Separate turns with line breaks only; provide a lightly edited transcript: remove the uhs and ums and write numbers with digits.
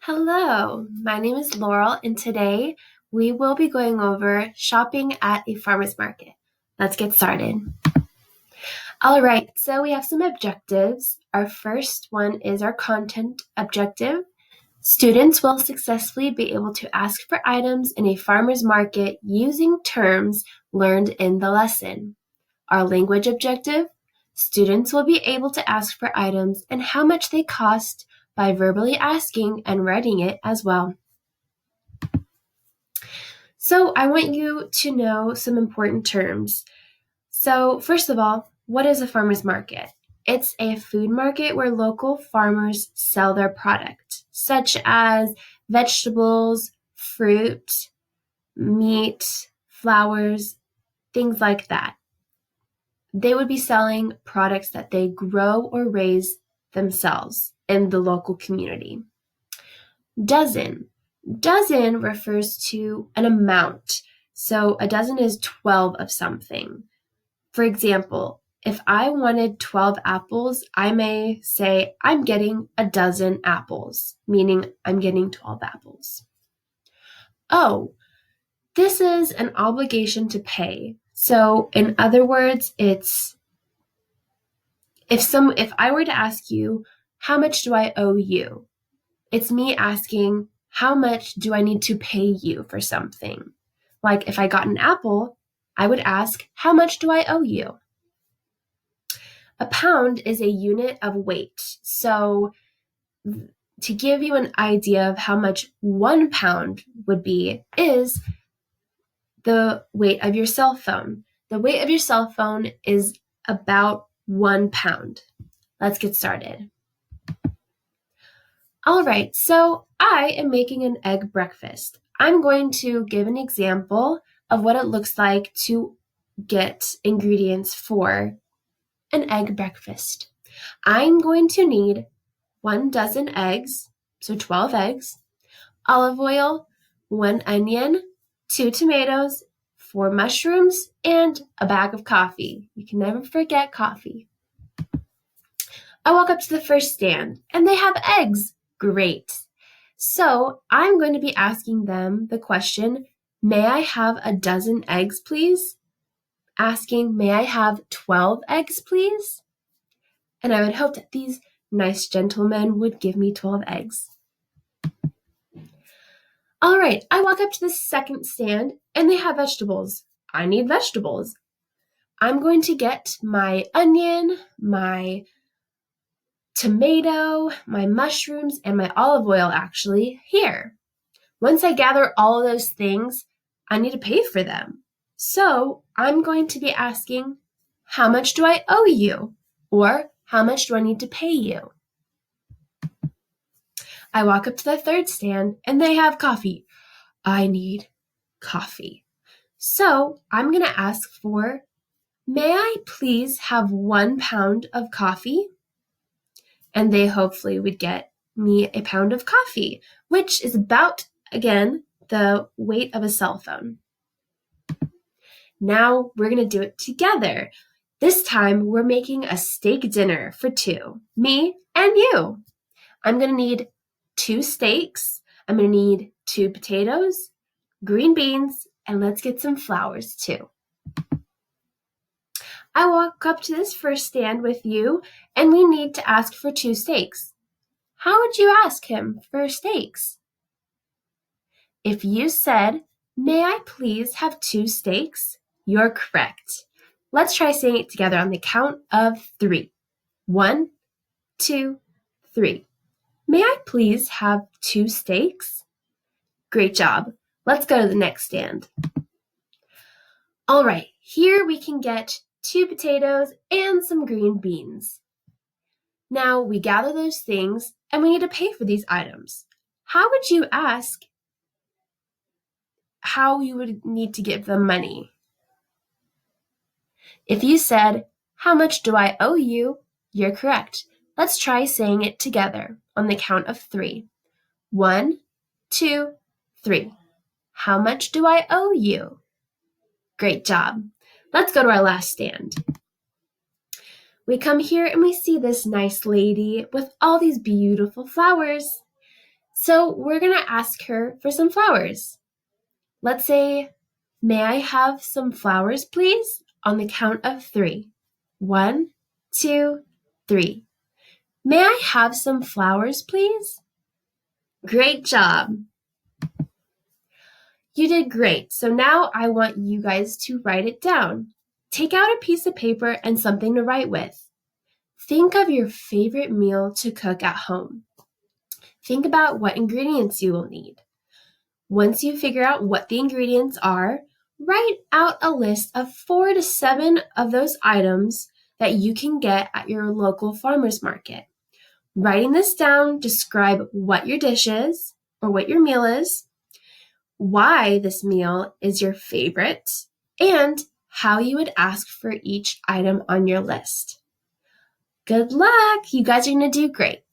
Hello, my name is Laurel, and today we will be going over shopping at a farmer's market. Let's get started. All right, so we have some objectives. Our first one is our content objective. Students will successfully be able to ask for items in a farmer's market using terms learned in the lesson. Our language objective. Students will be able to ask for items and how much they cost by verbally asking and writing it as well. So I want you to know some important terms. So first of all, what is a farmer's market? It's a food market where local farmers sell their product, such as vegetables, fruit, meat, flowers, things like that. They would be selling products that they grow or raise themselves in the local community. Dozen. Dozen refers to an amount. So a dozen is 12 of something. For example, if I wanted 12 apples, I may say I'm getting a dozen apples, meaning I'm getting 12 apples. Oh, this is an obligation to pay. So in other words, it's if I were to ask you, how much do I owe you? It's me asking, how much do I need to pay you for something? Like if I got an apple, I would ask, how much do I owe you? A pound is a unit of weight. So to give you an idea of how much 1 pound would be is the weight of your cell phone. The weight of your cell phone is about 1 pound. Let's get started. All right, so I am making an egg breakfast. I'm going to give an example of what it looks like to get ingredients for an egg breakfast. I'm going to need 1 dozen eggs, so 12 eggs, olive oil, 1 onion, 2 tomatoes, 4 mushrooms, and a bag of coffee. You can never forget coffee. I walk up to the first stand, and they have eggs. Great. So I'm going to be asking them the question, may I have a dozen eggs, please? Asking, may I have 12 eggs, please? And I would hope that these nice gentlemen would give me 12 eggs. All right, I walk up to the second stand, and they have vegetables. I need vegetables. I'm going to get my onion, my tomato, my mushrooms, and my olive oil actually here. Once I gather all of those things, I need to pay for them. So I'm going to be asking, how much do I owe you? Or how much do I need to pay you? I walk up to the third stand and they have coffee. I need coffee. So I'm going to ask for, may I please have 1 pound of coffee? And they hopefully would get me a pound of coffee, which is about, again, the weight of a cell phone. Now we're going to do it together. This time we're making a steak dinner for 2, me and you. I'm going to need 2 steaks. I'm going to need 2 potatoes, green beans, and let's get some flowers too. I walk up to this first stand with you, and we need to ask for 2 steaks. How would you ask him for steaks? If you said, may I please have 2 steaks? You're correct. Let's try saying it together on the count of 3. 1, 2, 3. May I please have 2 steaks? Great job. Let's go to the next stand. All right, here we can get 2 potatoes and some green beans. Now we gather those things and we need to pay for these items. How would you ask how you would need to give them money? If you said, how much do I owe you? You're correct. Let's try saying it together on the count of 3. 1, 2, 3. How much do I owe you? Great job. Let's go to our last stand. We come here and we see this nice lady with all these beautiful flowers. So we're going to ask her for some flowers. Let's say, may I have some flowers, please? On the count of 3. 1, 2, 3. May I have some flowers, please? Great job. You did great. So now I want you guys to write it down. Take out a piece of paper and something to write with. Think of your favorite meal to cook at home. Think about what ingredients you will need. Once you figure out what the ingredients are, write out a list of 4 to 7 of those items that you can get at your local farmer's market. Writing this down, describe what your dish is or what your meal is, why this meal is your favorite, and how you would ask for each item on your list. Good luck! You guys are going to do great.